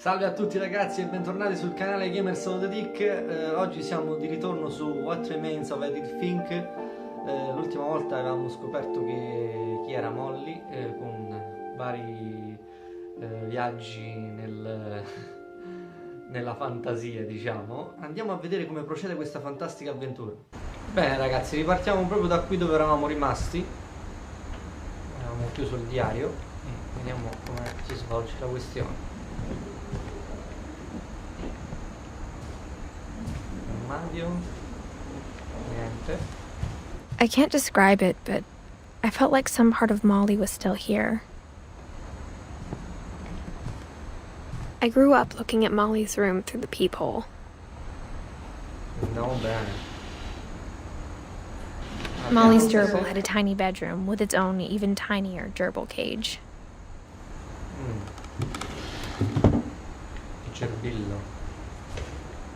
Salve a tutti ragazzi e bentornati sul canale GamersOfTheDick. Oggi siamo di ritorno su What Remains of Edith Finch. L'ultima volta avevamo scoperto chi era Molly, con vari viaggi nella fantasia, diciamo. Andiamo a vedere come procede questa fantastica avventura. Bene ragazzi, ripartiamo proprio da qui dove eravamo rimasti. Avevamo chiuso il diario e vediamo come si svolge la questione. Niente. I can't describe it, but I felt like some part of Molly was still here. I grew up looking at Molly's room through the peephole. No bene. Molly's gerbil had a tiny bedroom with its own even tinier gerbil cage. Cerbillo.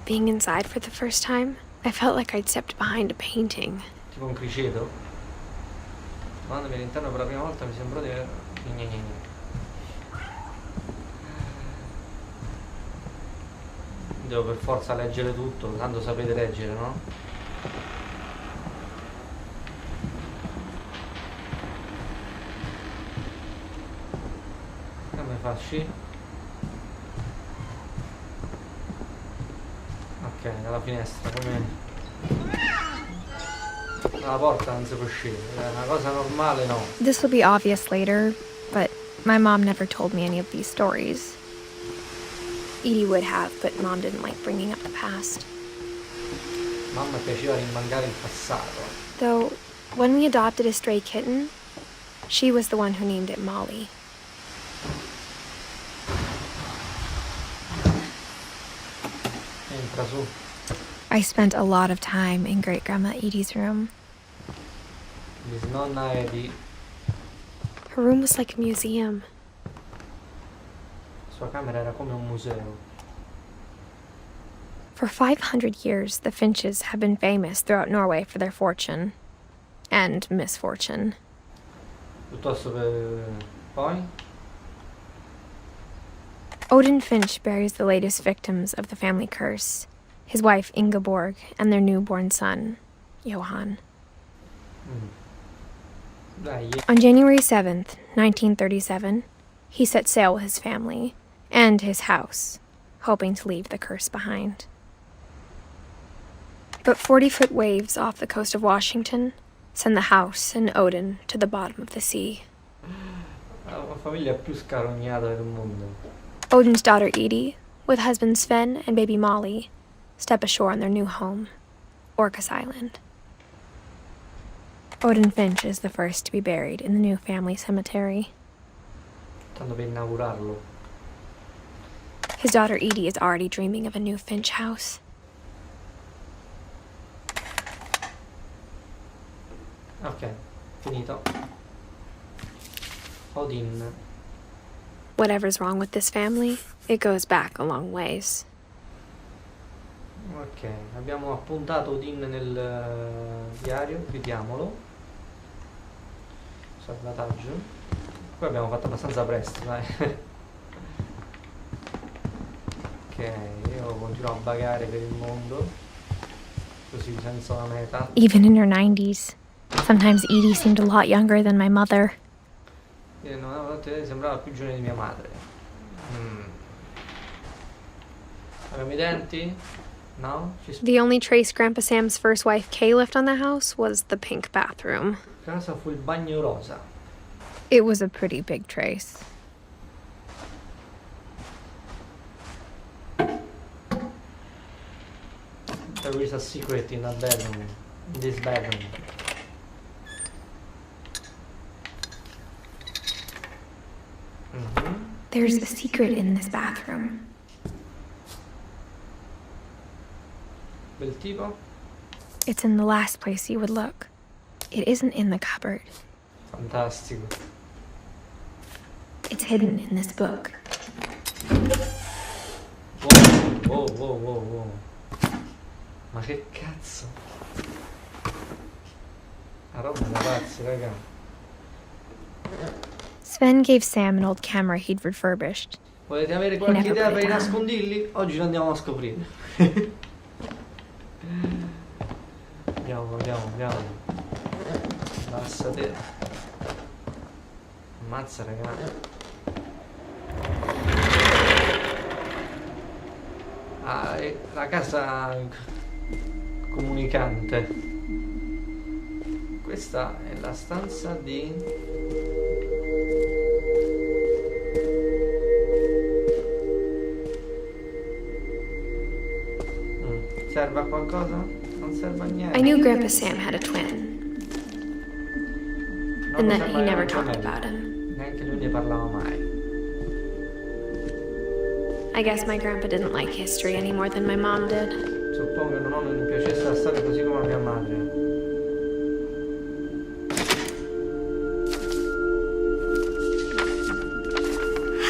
Being inside for the first time, I felt like I'd stepped behind a painting. Tipo un criceto. Quando mi all'interno per la prima volta mi sembrò di... Devo per forza leggere tutto, tanto sapete leggere, no? Come facci? Ok, dalla finestra, come... Dalla porta non si può uscire, è una cosa normale, no. This will be obvious later, but my mom never told me any of these stories. Edie would have, but Mom didn't like bringing up the past. Mamma piaceva rimangare il passato. Though, when we adopted a stray kitten, she was the one who named it Molly. Entra su. I spent a lot of time in Great-Grandma Edie's room. Bisnonna Edie. Her room was like a museum. La sua camera era come un museo. For 500 years, the Finches have been famous throughout Norway for their fortune. And misfortune. Piuttosto per... Poi? Odin Finch buries the latest victims of the family curse, his wife Ingeborg and their newborn son, Johan. On January 7th, 1937, he set sail with his family and his house, hoping to leave the curse behind. But 40-foot waves off the coast of Washington send the house and Odin to the bottom of the sea. La famiglia più scarognata del mondo. Odin's daughter Edie, with husband Sven and baby Molly, step ashore on their new home, Orcas Island. Odin Finch is the first to be buried in the new family cemetery. Tanto per inaugurarlo. His daughter Edie is already dreaming of a new Finch house. Ok, finito. Odin. Whatever's wrong with this family, it goes back a long ways. Ok, abbiamo appuntato Odin nel diario, chiudiamolo. Salvataggio. Poi abbiamo fatto abbastanza presto, dai. Ok, io continuo a vagare per il mondo, così senza una meta. Even in her 90s. Sometimes Edie seemed a lot younger than my mother. No, sembrava più giovane di mia madre. Abbiamo i denti? No? The only trace Grandpa Sam's first wife Kay left on the house was the pink bathroom. Casa fu il bagno rosa. It was a pretty big trace. There is a secret in that bedroom. In this bedroom. There's a secret in this bathroom. Bel tipo? It's in the last place you would look. It isn't in the cupboard. Fantastico. It's hidden in this book. Wow. Ma che cazzo? La roba da pazzi, raga. Sven gave Sam an old camera he'd refurbished. Volete avere qualche idea per i nascondigli? Oggi lo andiamo a scoprire. Andiamo. Passate. Ammazza, ragazzi. Ah, è la casa comunicante. Questa è la stanza di... Serve a qualcosa? Non serve a niente. I knew Grandpa Sam had a twin, and that he never talked about him. Neanche lui ne parlava mai. I guess my grandpa didn't like history any more than my mom did. Suppongo che non mi piacesse la storia così come mia madre.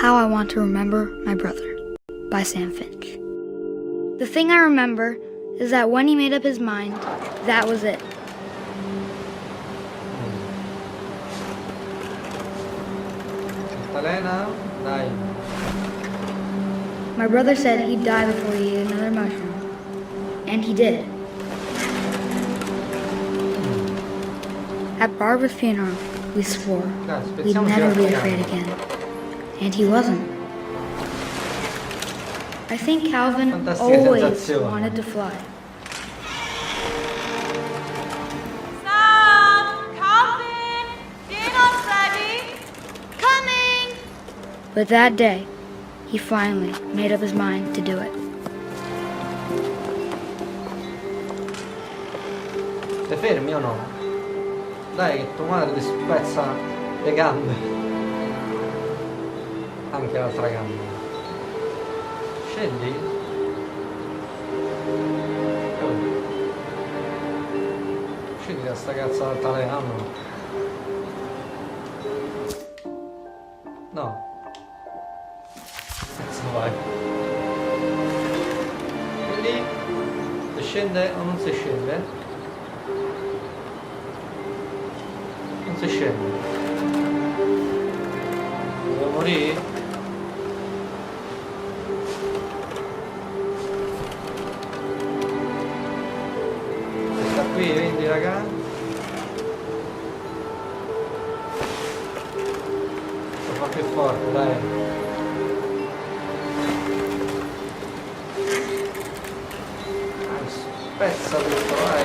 How I Want to Remember My Brother by Sam Finch. The thing I remember is that when he made up his mind, that was it. Elena, dai. My brother said he'd die before he ate another mushroom. And he did. At Barbara's funeral, we swore we'd never be afraid again. And he wasn't. I think Calvin always wanted to fly. Sam! Calvin! Dinner's ready! Coming! But that day, he finally made up his mind to do it. Sei fermi o no? Dai che tua madre ti spezza le gambe. Anche l'altra gamba. Scendi? Oh. Scendi da sta cazzo d'altalenano. No. Cazzo vai. Quindi si scende o non si scende? Non si scende. Devo morire? Qui, vedi raga? Lo fa più forte, dai. Spezza tutto, vai.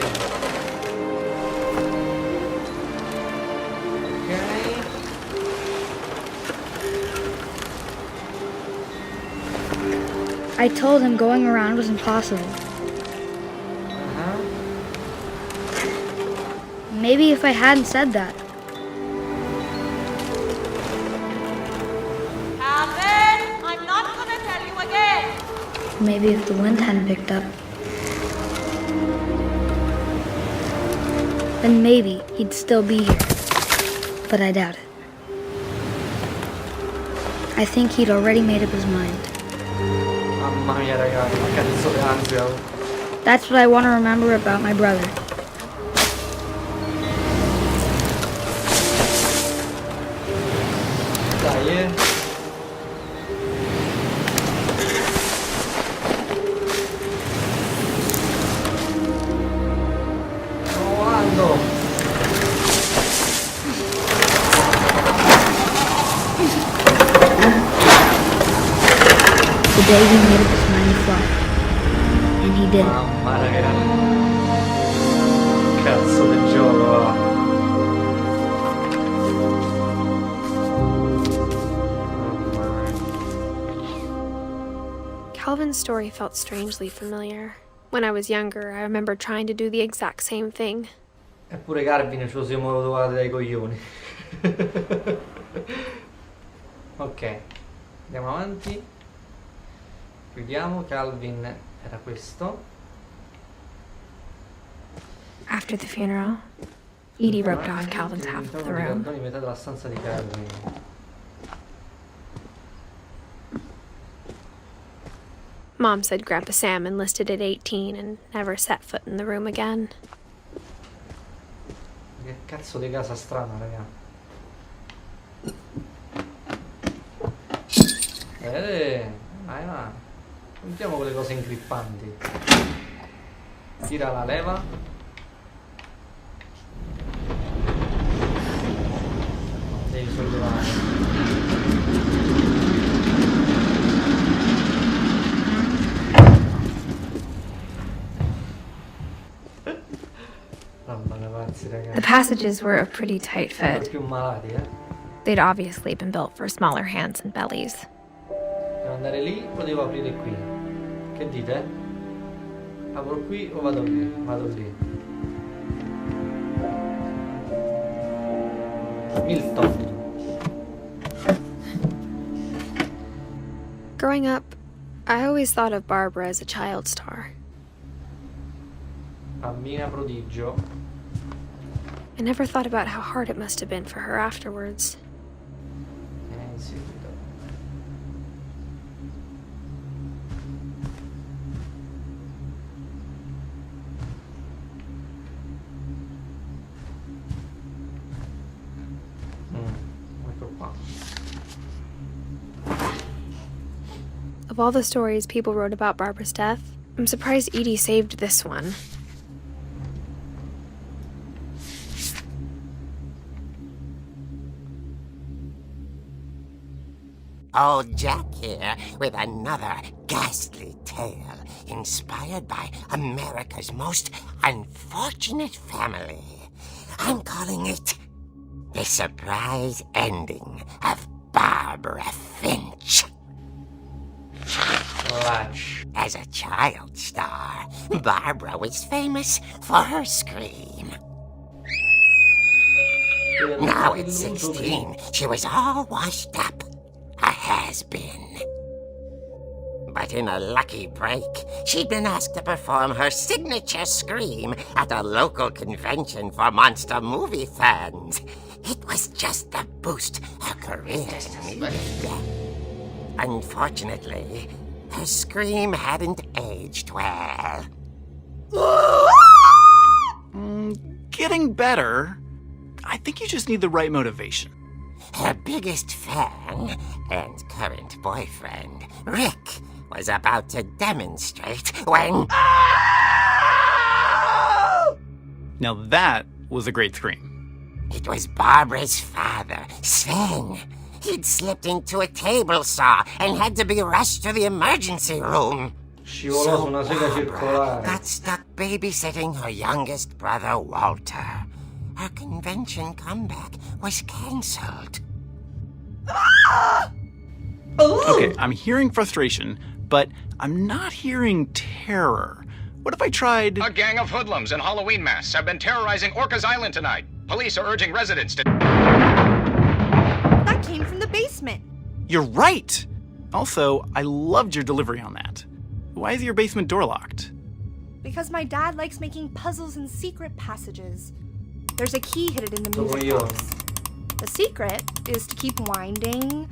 I told him going around was impossible. Maybe if I hadn't said that. Calvin, I'm not gonna tell you again. Maybe if the wind hadn't picked up. Then maybe he'd still be here. But I doubt it. I think he'd already made up his mind. Mamma mia ragazzi, ma cazzo di ansia. That's what I want to remember about my brother. Dai, volando. Today he made up his mind to fly. And he did. Mamma ragazzi. Cazzo del gioco, va. Calvin's story felt strangely familiar. When I was younger, I remember trying to do the exact same thing. Eppure Calvin ce lo siamo trovati dai coglioni. Ok, andiamo avanti. Chiudiamo. Calvin era questo. After the funeral, Edie roped off Calvin's half of the room. Metà della stanza di Calvin. Mom said Grandpa Sam enlisted at 18 and never set foot in the room again. Che cazzo di casa strana, raga. Vai, va. Sentiamo quelle cose ingrippanti. Tira la leva. Devi sollevare. The passages were a pretty tight fit. Più malati, eh? They'd obviously been built for smaller hands and bellies. Devo andare lì o devo aprire qui? Che dite? Apro qui o vado lì? Vado lì. Milton. Growing up, I always thought of Barbara as a child star. Bambina prodigio. I never thought about how hard it must have been for her afterwards. In seguito. Ecco qua. Of all the stories people wrote about Barbara's death, I'm surprised Edie saved this one. Old Jack here with another ghastly tale inspired by America's most unfortunate family. I'm calling it The Surprise Ending of Barbara Finch. Lascia. As a child star, Barbara was famous for her scream. Now at 16, she was all washed up. A has-been. But in a lucky break, she'd been asked to perform her signature scream at a local convention for monster movie fans. It was just the boost her career needed. Unfortunately, her scream hadn't aged well. Getting better. I think you just need the right motivation. Her biggest fan and current boyfriend, Rick, was about to demonstrate when... Now that was a great scream. It was Barbara's father, Sven. He'd slipped into a table saw and had to be rushed to the emergency room. Scivolò su una sega circolare. Got stuck babysitting her youngest brother, Walter. Her convention comeback was cancelled. Okay, I'm hearing frustration, but I'm not hearing terror. What if I tried... A gang of hoodlums in Halloween masks have been terrorizing Orcas Island tonight. Police are urging residents to... That came from the basement. You're right! Also, I loved your delivery on that. Why is your basement door locked? Because my dad likes making puzzles and secret passages. There's a key hidden in the Dopo music io. box. The secret is to keep winding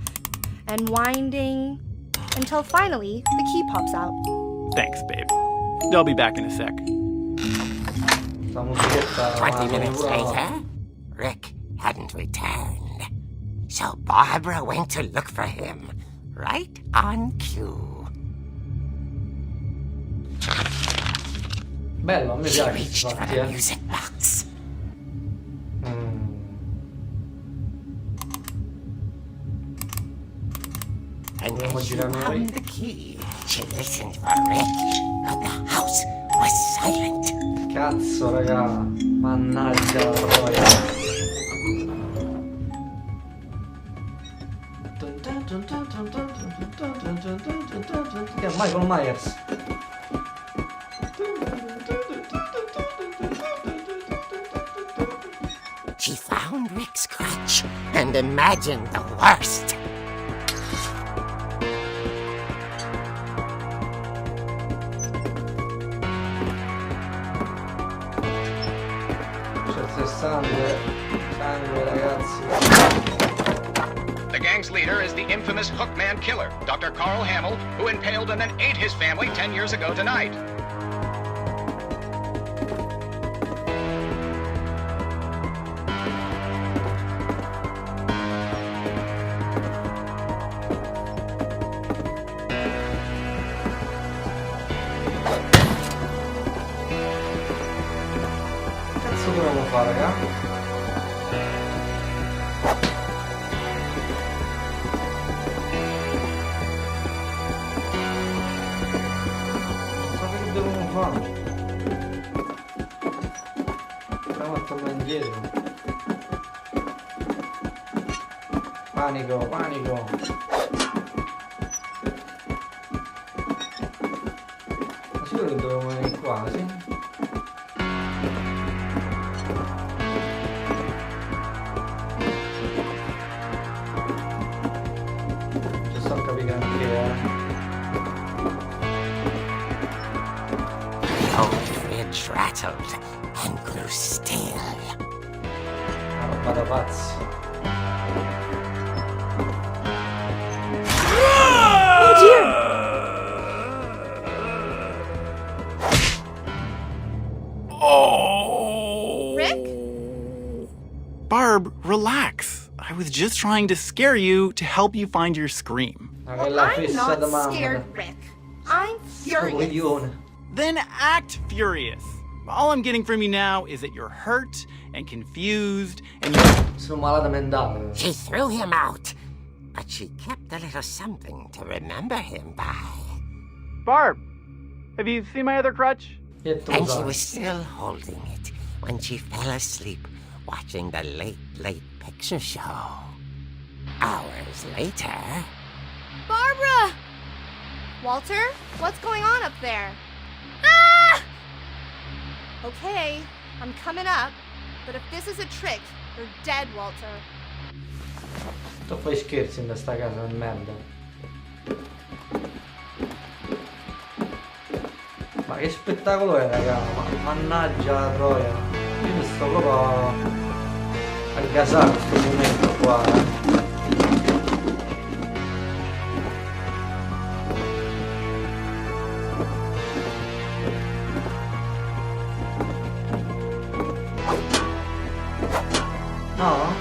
and winding until finally the key pops out. Thanks, babe. I'll be back in a sec. 20 minutes later, Rick hadn't returned. So Barbara went to look for him, right on cue. Bello, a me She piace reached for infatti, the music box. And Vogliamo as she girare noi? found the key, she listened for Rick, but the house was silent. Cazzo, raga. Mannaggia la troia. Che è Michael Myers. She found Rick's crutch and imagined the worst. C'è sangue. Sangue, ragazzi. The gang's leader is the infamous Hookman killer, Dr. Carl Hamill, who impaled and then ate his family 10 years ago tonight. fare, raga? Non so che dobbiamo fare. Proviamo a tornare indietro. Panico, panico. Ma sicuro che dobbiamo venire qua, sì? Ci sto a capire anche, The old fridge rattled and grew still. Una roba da pazzi. Barb, relax. I was just trying to scare you to help you find your scream. I'm not scared, Rick. I'm furious. Coglione. Then act furious. All I'm getting from you now is that you're hurt and confused and Sono malata mentale. She threw him out, but she kept a little something to remember him by. Barb, have you seen my other crutch? And she was still holding it when she fell asleep watching the Late Late Picture Show. Hours later... Barbara! Walter, what's going on up there? Ah! Okay, I'm coming up, but if this is a trick, you're dead, Walter. Tu fai scherzi in questa casa di merda. Ma che spettacolo è, raga? Mannaggia la troia. Io mi sto proprio a gasare questo momento qua. No?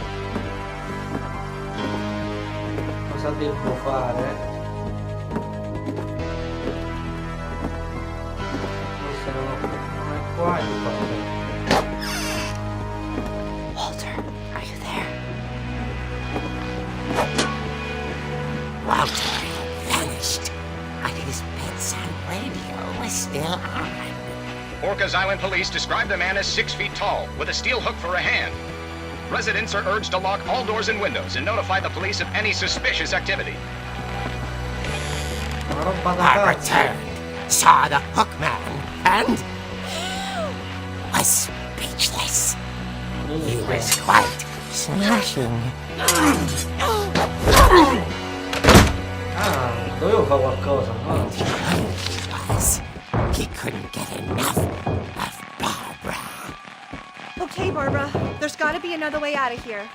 Cosa devo fare? Forse non è qua il fatto. Walter, are you there? Walter had vanished, but his bedside radio was still on. Orcas Island police describe the man as 6 feet tall, with a steel hook for a hand. Residents are urged to lock all doors and windows and notify the police of any suspicious activity. Una roba da Barbara cazzo. turned, saw the hook man, and was speechless. He was quite smashing. Ah, dovevo fare qualcosa, no? He couldn't get enough of Barbara. Okay, Barbara, there's gotta be another way out of here.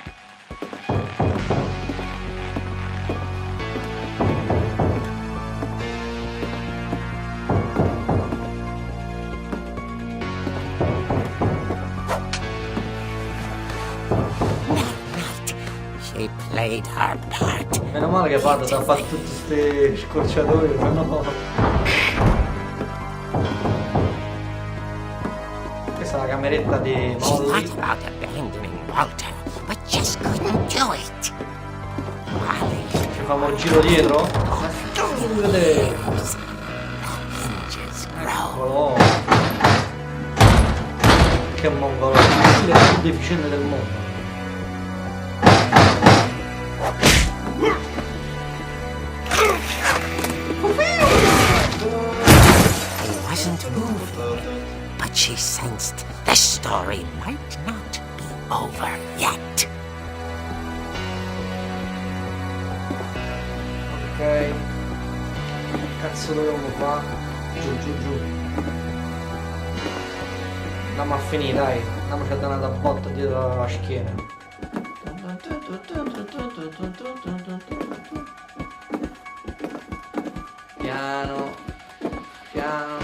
She played her part. Meno male che Pato ti ha fatto tutte queste scorciatoie, se no... Questa è la cameretta di She Molly. thought about abandoning Walter, but just couldn't do it. Molly Ci facciamo il giro dietro? Ma non vedere! hinges grow. Oh. Che mongolo, il più deficiente del mondo. He wasn't moving, but she sensed the story might not be over yet. Ok. Che cazzo dobbiamo fare? Giù, giù, giù. Andiamo a finire, dai. Andiamoci a dare una botta dietro la schiena. Piano. Piano.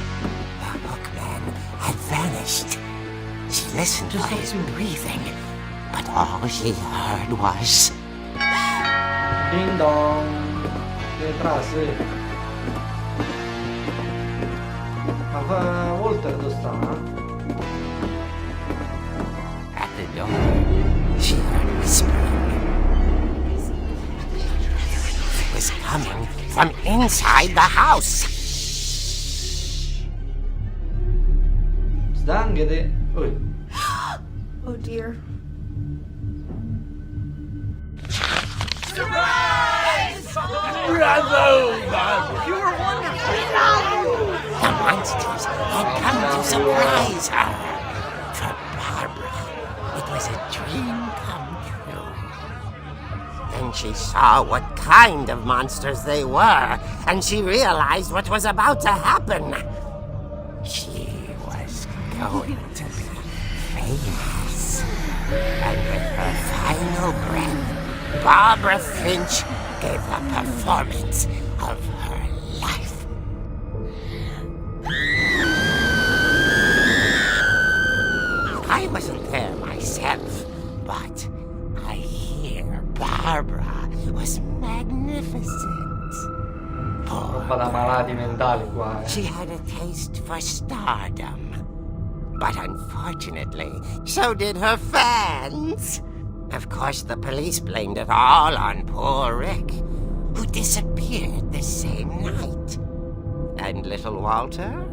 The hookman had vanished. She listened for his breathing, but all she heard was... Ding dong. Le frasi. Ma Walter dove sta? At whispering. It was coming from inside the house. Sdanghete. Oh dear. The monsters had come to surprise her. For Barbara, it was a dream come true. Then she saw what kind of monsters they were, and she realized what was about to happen. She was going to be famous. And with her final breath, Barbara Finch gave the performance of her life. I wasn't there myself, but I hear Barbara was magnificent. Roba da malati mentali qua, She had a taste for stardom. But unfortunately, so did her fans. Of course, the police blamed it all on poor Rick, who disappeared the same night. And little Walter,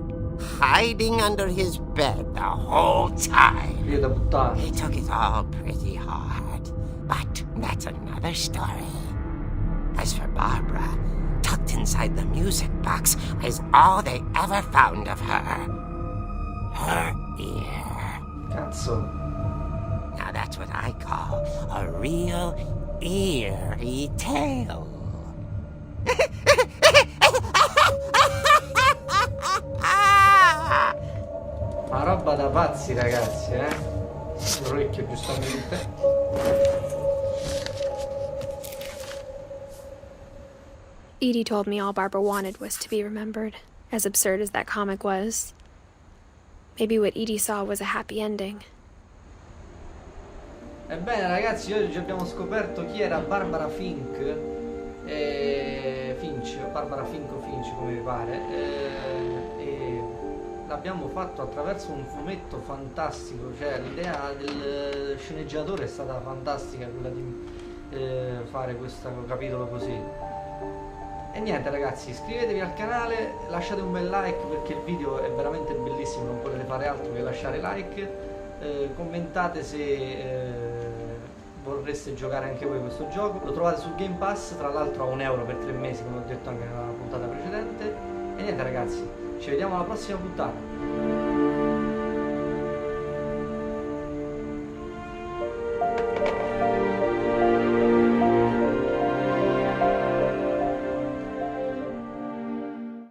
hiding under his bed the whole time. Via da buttare. He took it all pretty hard, but that's another story. As for Barbara, tucked inside the music box is all they ever found of her. Her ear. Cazzo. Now that's what I call a real eerie tale. Ma roba da pazzi, ragazzi, L'orecchio giustamente. Edie told me all Barbara wanted was to be remembered, as absurd as that comic was. Maybe what Edie saw was a happy ending. Ebbene ragazzi, oggi abbiamo scoperto chi era Barbara Fink, Finch, Barbara Fink o Finch come vi pare, e l'abbiamo fatto attraverso un fumetto fantastico, cioè l'idea del sceneggiatore è stata fantastica, quella di fare questo capitolo così. E niente ragazzi, iscrivetevi al canale, lasciate un bel like perché il video è veramente bellissimo, non potete fare altro che lasciare like, commentate se vorreste giocare anche voi questo gioco. Lo trovate su Game Pass, tra l'altro a €1 per 3 mesi come ho detto anche nella puntata precedente. E niente ragazzi, ci vediamo alla prossima puntata.